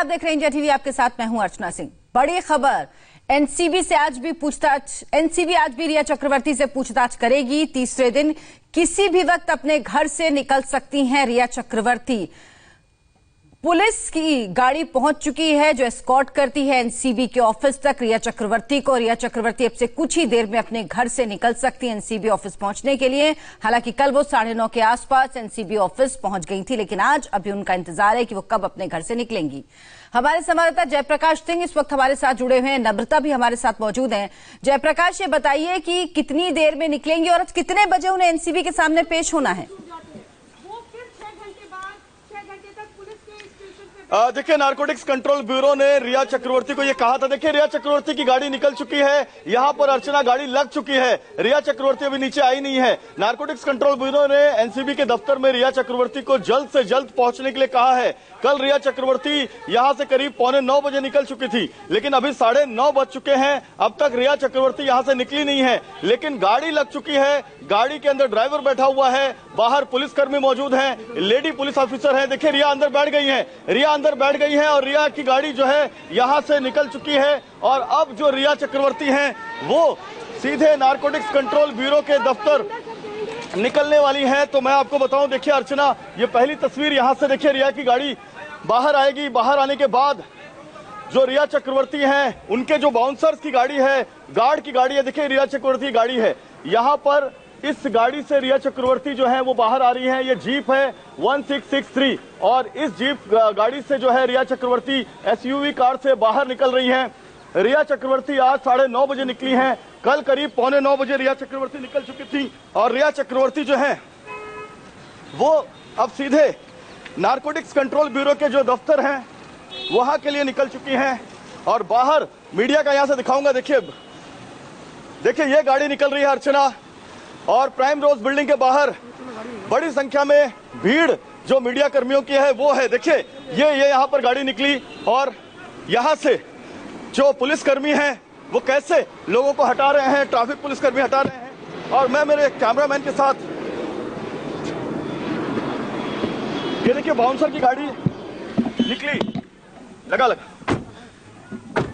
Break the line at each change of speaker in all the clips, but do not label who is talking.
आप देख रहे हैं इंडिया टीवी, आपके साथ मैं हूं अर्चना सिंह। बड़ी खबर, एनसीबी से आज भी पूछताछ, एनसीबी आज भी रिया चक्रवर्ती से पूछताछ करेगी। तीसरे दिन किसी भी वक्त अपने घर से निकल सकती हैं रिया चक्रवर्ती। पुलिस की गाड़ी पहुंच चुकी है जो एस्कॉर्ट करती है एनसीबी के ऑफिस तक रिया चक्रवर्ती को। रिया चक्रवर्ती अब से कुछ ही देर में अपने घर से निकल सकती है एनसीबी ऑफिस पहुंचने के लिए। हालांकि कल वो 9:30 के आसपास एनसीबी ऑफिस पहुंच गई थी, लेकिन आज अभी उनका इंतजार है कि वो कब अपने घर से निकलेंगी। हमारे संवाददाता जयप्रकाश सिंह इस वक्त हमारे साथ जुड़े हुए हैं, नम्रता भी हमारे साथ मौजूद हैं। जयप्रकाश, ये बताइए कि कितनी देर में निकलेंगी और आज कितने बजे उन्हें एनसीबी के सामने पेश होना है?
देखिए, नारकोटिक्स कंट्रोल ब्यूरो ने रिया चक्रवर्ती को ये कहा था। देखिए, रिया चक्रवर्ती की गाड़ी निकल चुकी है, यहाँ पर अर्चना गाड़ी लग चुकी है, रिया चक्रवर्ती अभी नीचे आई नहीं है। नारकोटिक्स कंट्रोल ब्यूरो ने एनसीबी के दफ्तर में रिया चक्रवर्ती को जल्द से जल्द पहुंचने के लिए कहा है। कल रिया चक्रवर्ती यहाँ से करीब 8:45 बजे निकल चुकी थी, लेकिन अभी 9:30 बज चुके हैं, अब तक रिया चक्रवर्ती यहाँ से निकली नहीं है। लेकिन गाड़ी लग चुकी है, गाड़ी के अंदर ड्राइवर बैठा हुआ है, बाहर पुलिसकर्मी मौजूद हैं, लेडी पुलिस ऑफिसर है। देखिए, रिया अंदर बैठ गई है, रिया अंदर बैठ गई है और रिया की गाड़ी जो है यहाँ से निकल चुकी है। और अब जो रिया चक्रवर्ती हैं वो सीधे नारकोटिक्स कंट्रोल ब्यूरो के दफ्तर निकलने वाली है। तो मैं आपको बताऊं, देखिए अर्चना, ये पहली तस्वीर यहाँ से देखिए, रिया की गाड़ी बाहर आएगी। बाहर आने के बाद जो रिया चक्रवर्ती हैं उनके जो बाउंसर्स की गाड़ी है, गार्ड की गाड़ी है, देखिए रिया चक्रवर्ती की गाड़ी है। यहाँ पर इस गाड़ी से रिया चक्रवर्ती जो है वो बाहर आ रही है। ये जीप है 1663 और इस जीप गाड़ी से जो है रिया चक्रवर्ती एसयूवी कार से बाहर निकल रही है। रिया चक्रवर्ती आज 9:30 बजे निकली हैं, कल करीब 8:45 बजे रिया चक्रवर्ती निकल चुकी थी। और रिया चक्रवर्ती जो है वो अब सीधे नारकोटिक्स कंट्रोल ब्यूरो के जो दफ्तर हैं वहां के लिए निकल चुकी हैं। और बाहर मीडिया का यहां से दिखाऊंगा, देखिए ये गाड़ी निकल रही है अर्चना, और प्राइम रोज बिल्डिंग के बाहर बड़ी संख्या में भीड़ जो मीडिया कर्मियों की है वो है। देखिए ये यहाँ पर गाड़ी निकली और यहाँ से जो पुलिसकर्मी हैं वो कैसे लोगों को हटा रहे हैं, ट्रैफिक पुलिसकर्मी हटा रहे हैं। और मैं मेरे कैमरामैन के साथ, ये देखिए बाउंसर की गाड़ी निकली, लगा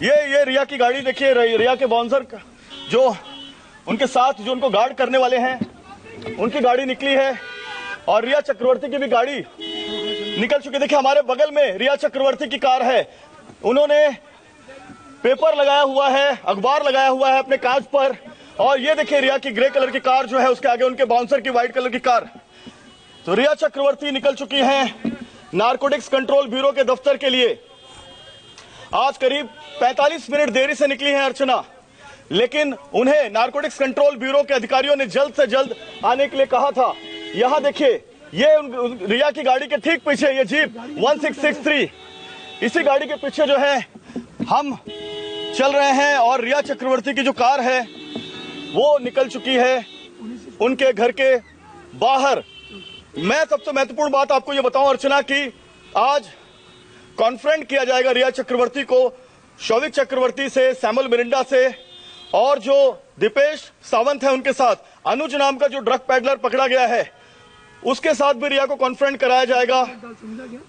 ये रिया की गाड़ी, देखिए रिया के बाउंसर जो उनके साथ जो उनको गार्ड करने वाले हैं उनकी गाड़ी निकली है। और रिया चक्रवर्ती की भी गाड़ी निकल चुकी है। देखिए हमारे बगल में रिया चक्रवर्ती की कार है, उन्होंने पेपर लगाया हुआ है, अखबार लगाया हुआ है अपने कांच पर। और ये देखिए रिया की ग्रे कलर की कार जो है, उसके आगे उनके बाउंसर की व्हाइट कलर की कार। तो रिया चक्रवर्ती निकल चुकी हैं नारकोटिक्स कंट्रोल ब्यूरो के दफ्तर के लिए। आज करीब 45 मिनट देरी से निकली है अर्चना, लेकिन उन्हें नारकोटिक्स कंट्रोल ब्यूरो के अधिकारियों ने जल्द से जल्द आने के लिए कहा था। यहां देखिए, ये रिया की गाड़ी के ठीक पीछे ये जीप 1663, इसी गाड़ी के पीछे जो है हम चल रहे हैं। और रिया चक्रवर्ती की जो कार है वो निकल चुकी है उनके घर के बाहर। मैं सबसे महत्वपूर्ण बात आपको ये बताऊं अर्चना की आज कॉन्फ्रेंट किया जाएगा रिया चक्रवर्ती को शौविक चक्रवर्ती से, सैमुअल मिरिंडा से, और जो दीपेश सावंत है उनके साथ अनुज नाम का जो ड्रग पैडलर पकड़ा गया है उसके साथ भी रिया को कॉन्फ्रेंट कराया जाएगा।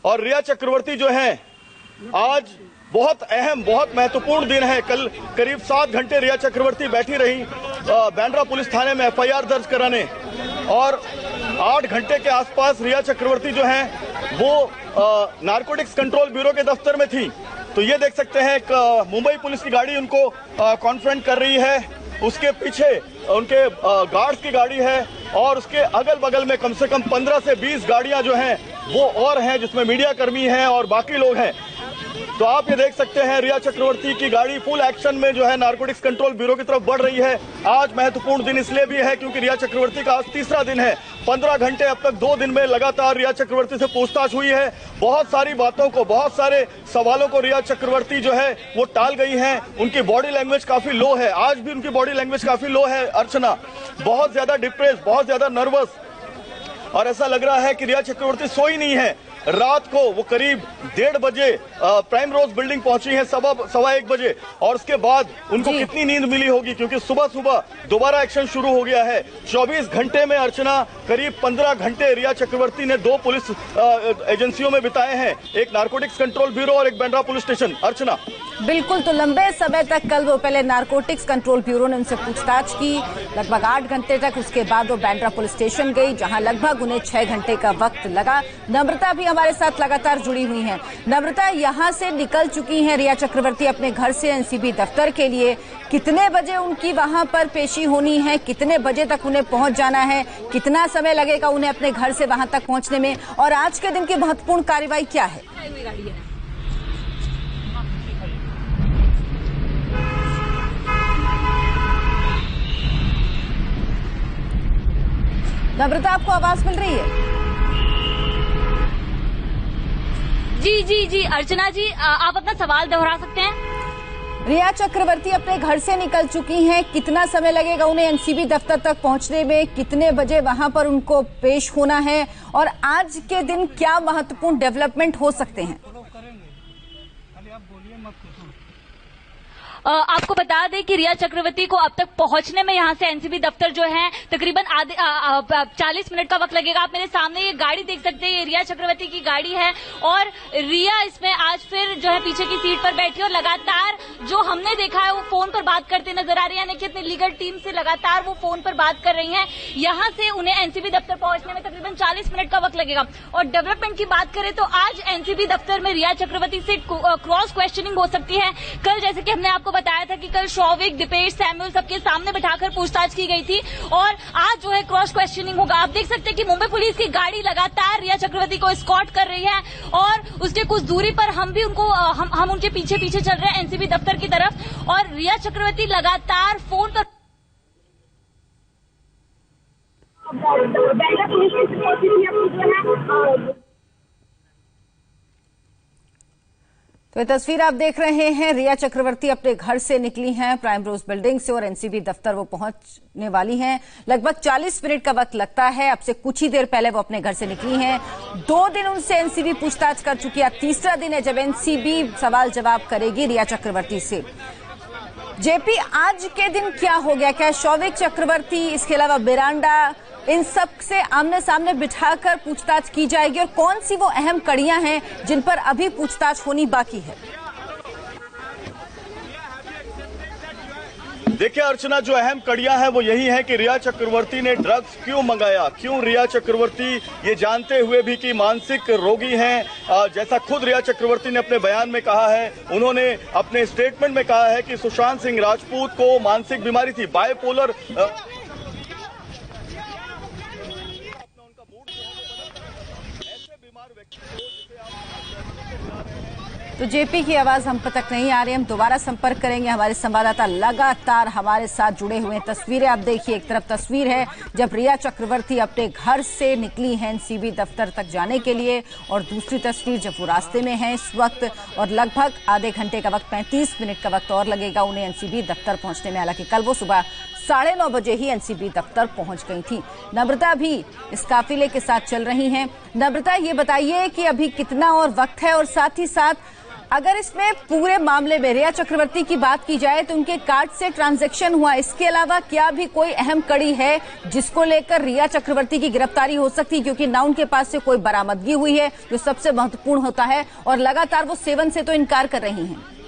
और रिया चक्रवर्ती जो है, आज बहुत अहम, बहुत महत्वपूर्ण दिन है। कल करीब 7 घंटे रिया चक्रवर्ती बैठी रही बांद्रा पुलिस थाने में एफआईआर दर्ज कराने, और 8 घंटे के आसपास रिया चक्रवर्ती जो है वो नारकोटिक्स कंट्रोल ब्यूरो के दफ्तर में थी। तो ये देख सकते हैं मुंबई पुलिस की गाड़ी उनको कॉन्फ्रेंट कर रही है, उसके पीछे उनके गार्ड्स की गाड़ी है, और उसके अगल बगल में कम से कम 15 से 20 गाड़ियां जो हैं वो और हैं, जिसमें मीडिया कर्मी हैं और बाकी लोग हैं। तो आप ये देख सकते हैं रिया चक्रवर्ती की गाड़ी फुल एक्शन में जो है नारकोटिक्स कंट्रोल ब्यूरो की तरफ बढ़ रही है। आज महत्वपूर्ण दिन इसलिए भी है क्योंकि रिया चक्रवर्ती का आज तीसरा दिन है। 15 घंटे अब तक 2 दिन में लगातार रिया चक्रवर्ती से पूछताछ हुई है। बहुत सारी बातों को, बहुत सारे सवालों को रिया चक्रवर्ती जो है वो टाल गई हैं। उनकी बॉडी लैंग्वेज काफी लो है, आज भी उनकी बॉडी लैंग्वेज काफी लो है अर्चना, बहुत ज्यादा डिप्रेस, बहुत ज्यादा नर्वस, और ऐसा लग रहा है कि रिया चक्रवर्ती सोई नहीं है। रात को वो करीब 1:30 बजे प्राइम रोज बिल्डिंग पहुंची हैं, 1:15 बजे, और उसके बाद उनको कितनी नींद मिली होगी, क्योंकि सुबह सुबह दोबारा एक्शन शुरू हो गया है। 24 घंटे में अर्चना करीब 15 घंटे रिया चक्रवर्ती ने 2 पुलिस एजेंसियों में बिताए हैं, एक नारकोटिक्स कंट्रोल ब्यूरो और एक बांद्रा पुलिस स्टेशन। अर्चना,
बिल्कुल, तो लंबे समय तक कल वो पहले नारकोटिक्स कंट्रोल ब्यूरो ने उनसे पूछताछ की लगभग 8 घंटे तक। उसके बाद वो बांद्रा पुलिस स्टेशन गई, जहां लगभग उन्हें 6 घंटे का वक्त लगा। नम्रता भी हमारे साथ लगातार जुड़ी हुई हैं। नम्रता, यहां से निकल चुकी हैं रिया चक्रवर्ती अपने घर से एनसीबी दफ्तर के लिए। कितने बजे उनकी वहां पर पेशी होनी है, कितने बजे तक उन्हें पहुंच जाना है, कितना समय लगेगा उन्हें अपने घर से वहां तक पहुंचने में, और आज के दिन की महत्वपूर्ण कार्रवाई क्या है? नम्रता, आपको आवाज मिल रही है?
जी अर्चना जी, आप अपना सवाल दोहरा सकते हैं?
रिया चक्रवर्ती अपने घर से निकल चुकी हैं, कितना समय लगेगा उन्हें एनसीबी दफ्तर तक पहुंचने में, कितने बजे वहां पर उनको पेश होना है, और आज के दिन क्या महत्वपूर्ण डेवलपमेंट हो सकते हैं?
आपको बता दें कि रिया चक्रवर्ती को अब तक पहुंचने में यहां से एनसीबी दफ्तर जो है तकरीबन 40 मिनट का वक्त लगेगा। आप मेरे सामने ये गाड़ी देख सकते हैं, ये रिया चक्रवर्ती की गाड़ी है, और रिया इसमें आज फिर जो है पीछे की सीट पर बैठी, और लगातार जो हमने देखा है वो फोन पर बात करते नजर आ रही है, यानी कि अपनी लीगल टीम से लगातार वो फोन पर बात कर रही हैं। यहां से उन्हें एनसीबी दफ्तर पहुंचने में तकरीबन 40 मिनट का वक्त लगेगा। और डेवलपमेंट की बात करें तो आज एनसीबी दफ्तर में रिया चक्रवर्ती से क्रॉस क्वेश्चनिंग हो सकती है। कल जैसे कि हमने आपको बताया था कि कल शौविक, दीपेश, सैमुअल सबके सामने बिठाकर पूछताछ की गई थी, और आज जो है क्रॉस क्वेश्चनिंग होगा। आप देख सकते हैं कि मुंबई पुलिस की गाड़ी लगातार रिया चक्रवर्ती को एस्कॉर्ट कर रही है, और उसके कुछ दूरी पर हम भी उनको हम उनके पीछे पीछे चल रहे हैं एनसीबी दफ्तर की तरफ, और रिया चक्रवर्ती लगातार फोन पर
तो ये तस्वीर आप देख रहे हैं, रिया चक्रवर्ती अपने घर से निकली हैं प्राइम रोज बिल्डिंग से, और एनसीबी दफ्तर वो पहुंचने वाली हैं। लगभग 40 मिनट का वक्त लगता है। अब से कुछ ही देर पहले वो अपने घर से निकली हैं। 2 दिन उनसे एनसीबी पूछताछ कर चुकी है, तीसरा दिन है जब एनसीबी सवाल जवाब करेगी रिया चक्रवर्ती से। जेपी, आज के दिन क्या हो गया? क्या शौविक चक्रवर्ती, इसके अलावा बिरांडा, इन सब से आमने सामने बिठाकर पूछताछ की जाएगी, और कौन सी वो अहम कड़ियां हैं जिन पर अभी पूछताछ होनी बाकी है?
देखिए अर्चना, जो अहम कड़ियां हैं वो यही है कि रिया चक्रवर्ती ने ड्रग्स क्यों मंगाया, क्यों रिया चक्रवर्ती ये जानते हुए भी कि मानसिक रोगी हैं, जैसा खुद रिया चक्रवर्ती ने अपने बयान में कहा है, उन्होंने अपने स्टेटमेंट में कहा है कि सुशांत सिंह राजपूत को मानसिक बीमारी थी, बायपोलर
तो जेपी की आवाज हम तक नहीं आ रही, हम दोबारा संपर्क करेंगे। हमारे संवाददाता लगातार हमारे साथ जुड़े हुए हैं। तस्वीरें आप देखिए, एक तरफ तस्वीर है जब रिया चक्रवर्ती अपने घर से निकली हैं एनसीबी दफ्तर तक जाने के लिए, और दूसरी तस्वीर जब वो रास्ते में है इस वक्त, और लगभग आधे घंटे का वक्त, 35 मिनट का वक्त और लगेगा उन्हें एनसीबी दफ्तर पहुंचने में। हालांकि कल वो सुबह 9:30 बजे ही एनसीबी दफ्तर पहुंच गई थी। नम्रता भी इस काफिले के साथ चल रही हैं। नम्रता, ये बताइए कि अभी कितना और वक्त है, और साथ ही साथ अगर इसमें पूरे मामले में रिया चक्रवर्ती की बात की जाए तो उनके कार्ड से ट्रांजैक्शन हुआ, इसके अलावा क्या भी कोई अहम कड़ी है जिसको लेकर रिया चक्रवर्ती की गिरफ्तारी हो सकती है? क्योंकि ना उनके पास से कोई बरामदगी हुई है, जो सबसे महत्वपूर्ण होता है, और लगातार वो सेवन से तो इनकार कर रही हैं।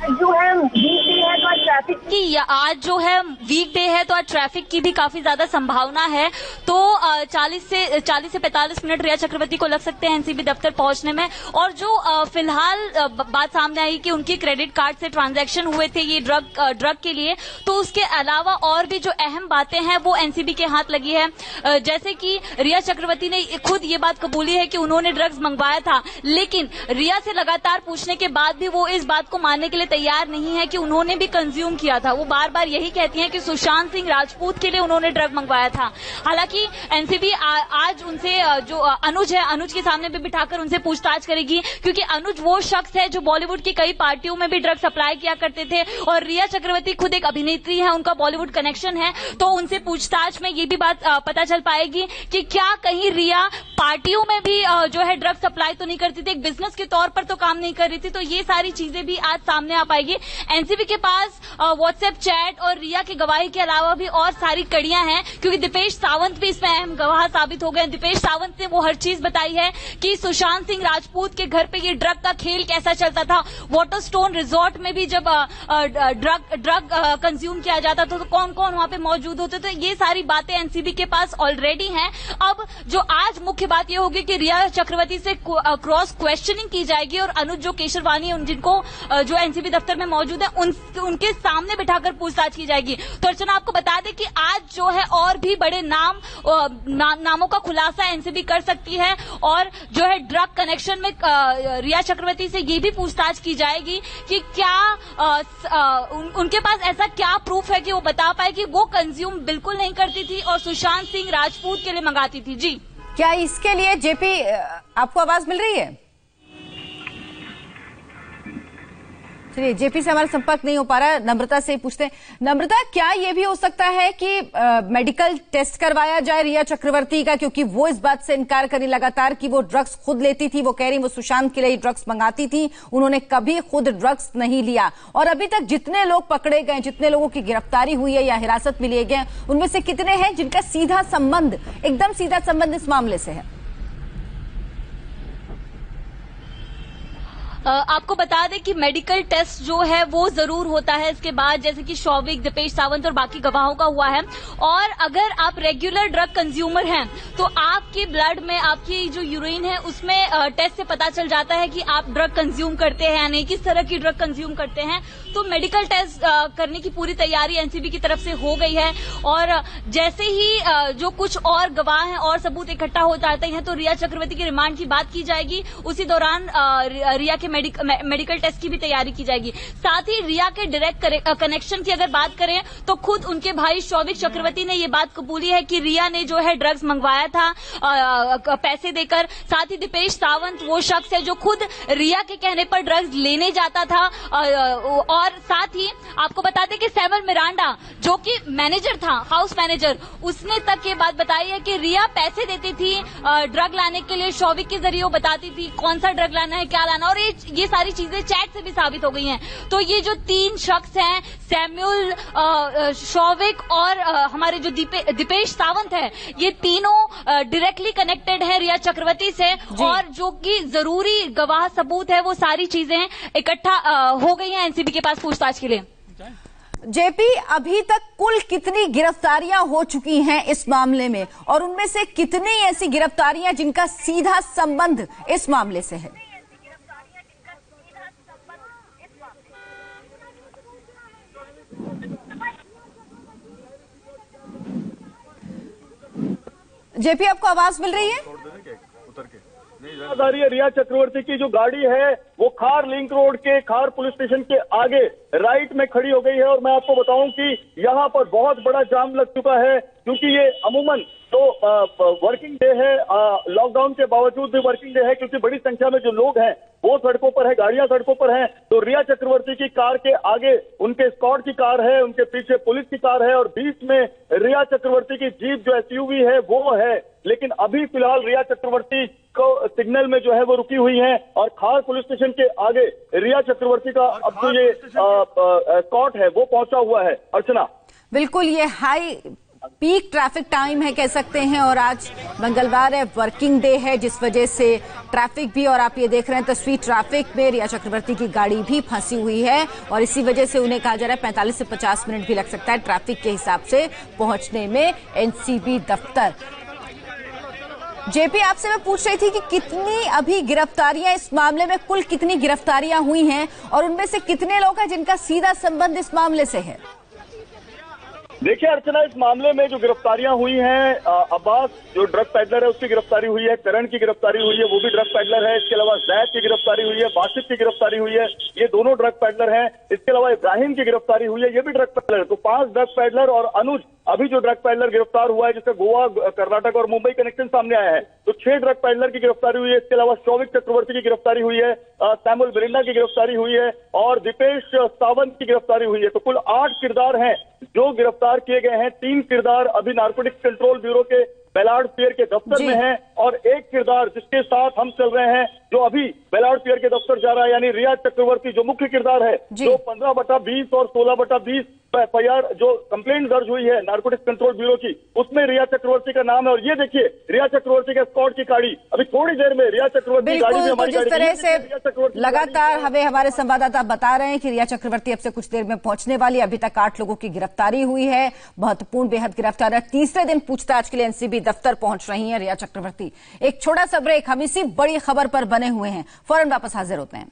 जो है वीकडे है तो ट्रैफिक
की, आज जो है वीकडे है तो आज ट्रैफिक की भी काफी ज्यादा संभावना है, तो 40 से 45 मिनट रिया चक्रवर्ती को लग सकते हैं एनसीबी दफ्तर पहुंचने में। और जो फिलहाल बात सामने आई कि उनके क्रेडिट कार्ड से ट्रांजैक्शन हुए थे ये ड्रग के लिए, तो उसके अलावा और भी जो अहम बातें हैं वो एनसीबी के हाथ लगी है। जैसे कि रिया चक्रवर्ती ने खुद ये बात कबूली है कि उन्होंने ड्रग्स मंगवाया था, लेकिन रिया से लगातार पूछने के बाद भी वो इस बात को मानने के लिए तैयार नहीं है कि उन्होंने उन्होंने भी कंज्यूम किया था। वो बार बार यही कहती हैं कि सुशांत सिंह राजपूत के लिए उन्होंने ड्रग मंगवाया था। हालांकि एनसीबी आज उनसे जो अनुज है, अनुज के सामने भी बिठाकर उनसे पूछताछ करेगी, क्योंकि अनुज वो शख्स है जो बॉलीवुड की कई पार्टियों में भी ड्रग सप्लाई किया करते थे और रिया चक्रवर्ती खुद एक अभिनेत्री है, उनका बॉलीवुड कनेक्शन है। तो उनसे पूछताछ में ये भी बात पता चल पाएगी कि क्या कहीं रिया पार्टियों में भी जो है ड्रग सप्लाई तो नहीं करती थी, एक बिजनेस के तौर पर तो काम नहीं कर रही थी। तो ये सारी चीजें भी आज सामने आ पाएगी। एनसीबी के पास व्हाट्सएप चैट और रिया की गवाही के अलावा भी और सारी कड़ियां हैं, क्योंकि दीपेश सावंत भी इसमें अहम गवाह साबित हो गए। दीपेश सावंत ने वो हर चीज बताई है कि सुशांत सिंह राजपूत के घर पे ये ड्रग का खेल कैसा चलता था। वाटरस्टोन रिजॉर्ट में भी जब ड्रग कंज्यूम किया जाता था तो कौन कौन वहां पे मौजूद होते थे। ये सारी बातें एनसीबी के पास ऑलरेडी हैं। अब जो आज मुख्य बात ये होगी कि रिया चक्रवर्ती से क्रॉस क्वेश्चनिंग की जाएगी और अनुज जो केशरवानी जिनको जो एनसीबी दफ्तर में मौजूद है उनके सामने बिठाकर पूछताछ की जाएगी। तो अर्चना, आपको बता दें कि आज जो है और भी बड़े नामों का खुलासा एनसीबी कर सकती है और जो है ड्रग कनेक्शन में रिया चक्रवर्ती से ये भी पूछताछ की जाएगी कि क्या उनके पास ऐसा क्या प्रूफ है कि वो बता पाए कि वो कंज्यूम बिल्कुल नहीं करती थी और सुशांत सिंह राजपूत के लिए मंगाती थी। जी,
क्या इसके लिए जेपी आपको आवाज मिल रही है? चलिए, जेपी से हमारा संपर्क नहीं हो पा रहा है, नम्रता से पूछते हैं। नम्रता, क्या ये भी हो सकता है कि मेडिकल टेस्ट करवाया जाए रिया चक्रवर्ती का, क्योंकि वो इस बात से इनकार करी लगातार कि वो ड्रग्स खुद लेती थी। वो कह रही वो सुशांत के लिए ड्रग्स मंगाती थी, उन्होंने कभी खुद ड्रग्स नहीं लिया। और अभी तक जितने लोग पकड़े गए, जितने लोगों की गिरफ्तारी हुई है या हिरासत में लिए गए, उनमें से कितने हैं जिनका सीधा संबंध, एकदम सीधा संबंध इस मामले से है?
आपको बता दें कि मेडिकल टेस्ट जो है वो जरूर होता है इसके बाद, जैसे कि शौविक, दीपेश सावंत और बाकी गवाहों का हुआ है। और अगर आप रेगुलर ड्रग कंज्यूमर हैं तो आपके ब्लड में, आपकी जो यूरिन है उसमें टेस्ट से पता चल जाता है कि आप ड्रग कंज्यूम करते हैं या नहीं, किस तरह की ड्रग कंज्यूम करते हैं। तो मेडिकल टेस्ट करने की पूरी तैयारी एनसीबी की तरफ से हो गई है। और जैसे ही जो कुछ और गवाह हैं और सबूत इकट्ठा हो जाते हैं तो रिया चक्रवर्ती की रिमांड की बात की जाएगी। उसी दौरान रिया के मेडिकल टेस्ट की भी तैयारी की जाएगी। साथ ही रिया के डायरेक्ट कनेक्शन की अगर बात करें तो खुद उनके भाई शौविक चक्रवर्ती ने ये बात कबूली है कि रिया ने जो है ड्रग्स मंगवाया था पैसे देकर। साथ ही दीपेश सावंत वो शख्स है जो खुद रिया के कहने पर ड्रग्स लेने जाता था। और साथ ही आपको बता दें कि सैमुअल मिरांडा जो कि मैनेजर था, हाउस मैनेजर, उसने तक ये बात बताई है कि रिया पैसे देती थी ड्रग लाने के लिए। शौविक के जरिए वो बताती थी कौन सा ड्रग लाना है, क्या लाना, और ये सारी चीजें चैट से भी साबित हो गई हैं। तो ये जो तीन शख्स हैं, सैमुअल, शौविक और हमारे जो दीपेश सावंत है, ये तीनों डायरेक्टली कनेक्टेड है रिया चक्रवर्ती से। और जो कि जरूरी गवाह सबूत है वो सारी चीजें इकट्ठा हो गई हैं एनसीबी के पास पूछताछ के लिए।
जेपी, अभी तक कुल कितनी गिरफ्तारियां हो चुकी हैं इस मामले में, और उनमें से कितनी ऐसी गिरफ्तारियां जिनका सीधा संबंध इस मामले से है? जेपी, आपको आवाज मिल रही है?
रिया चक्रवर्ती की जो गाड़ी है वो खार लिंक रोड के खार पुलिस स्टेशन के आगे राइट में खड़ी हो गई है। और मैं आपको बताऊं कि यहाँ पर बहुत बड़ा जाम लग चुका है, क्योंकि ये अमूमन तो वर्किंग डे है, लॉकडाउन के बावजूद भी वर्किंग डे है, क्योंकि बड़ी संख्या में जो लोग हैं वो सड़कों पर है, गाड़ियां सड़कों पर हैं। तो रिया चक्रवर्ती की कार के आगे उनके स्कॉट की कार है, उनके पीछे पुलिस की कार है और बीच में रिया चक्रवर्ती की जीप जो एसयूवी है वो है। लेकिन अभी फिलहाल रिया चक्रवर्ती को सिग्नल में जो है वो रुकी हुई है और खार पुलिस स्टेशन के आगे रिया चक्रवर्ती का अब जो ये स्कॉट है वो पहुंचा हुआ है। अर्चना,
बिल्कुल, ये हाई पीक ट्रैफिक टाइम है कह सकते हैं, और आज मंगलवार है, वर्किंग डे है, जिस वजह से ट्रैफिक भी, और आप ये देख रहे हैं तस्वीर, ट्रैफिक में रिया चक्रवर्ती की गाड़ी भी फंसी हुई है और इसी वजह से उन्हें कहा जा रहा है 45 से 50 मिनट भी लग सकता है ट्रैफिक के हिसाब से पहुंचने में एनसीबी दफ्तर। जेपी, आपसे मैं पूछ रही थी कि कितनी अभी गिरफ्तारियां इस मामले में, कुल कितनी गिरफ्तारियां हुई हैं और उनमें से कितने लोग हैं जिनका सीधा संबंध इस मामले से है?
देखिए अर्चना, इस मामले में जो गिरफ्तारियां हुई हैं, अब्बास जो ड्रग पेडलर है उसकी गिरफ्तारी हुई है, करण की गिरफ्तारी हुई है, वो भी ड्रग पेडलर है। इसके अलावा जैद की गिरफ्तारी हुई है, बासित की गिरफ्तारी हुई है, ये दोनों ड्रग पेडलर हैं। इसके अलावा इब्राहिम की गिरफ्तारी हुई है, ये भी ड्रग पेडलर है। तो 5 ड्रग पेडलर और अनुज अभी जो ड्रग पेडलर गिरफ्तार हुआ है, जिसका गोवा, कर्नाटक और मुंबई कनेक्शन सामने आया है, तो 6 ड्रग पेडलर की गिरफ्तारी हुई है। इसके अलावा शौविक चक्रवर्ती की गिरफ्तारी हुई है, सैमुअल बिरिंडा की गिरफ्तारी हुई है और दीपेश सावंत की गिरफ्तारी हुई है। तो कुल 8 किरदार हैं जो गिरफ्तार किए गए हैं। 3 किरदार अभी नारकोटिक्स कंट्रोल ब्यूरो के बेलाड पियर के दफ्तर में है और एक किरदार जिसके साथ हम चल रहे हैं, जो अभी बेलाड पियर के दफ्तर जा रहा है, यानी रिया चक्रवर्ती जो मुख्य किरदार है, जो 15/20 और 16/20 एफआईआर जो कंप्लेंट दर्ज हुई है नारकोटिक्स कंट्रोल ब्यूरो की, उसमें रिया चक्रवर्ती का नाम है। और ये देखिए रिया चक्रवर्ती का स्क्वाड की गाड़ी, अभी थोड़ी देर में रिया चक्रवर्ती गाड़ी में हमारी
जिस तरह से लगातार हमें हमारे संवाददाता बता रहे हैं कि रिया चक्रवर्ती अब से कुछ देर में पहुंचने वाली। अभी तक 8 लोगों की गिरफ्तारी हुई है, महत्वपूर्ण बेहद गिरफ्तार है। तीसरे दिन पूछताछ के लिए एनसीबी दफ्तर पहुंच रही है रिया चक्रवर्ती। एक छोटा सा ब्रेक, हम इसी बड़ी खबर पर बने हुए हैं, फौरन वापस हाजिर होते हैं।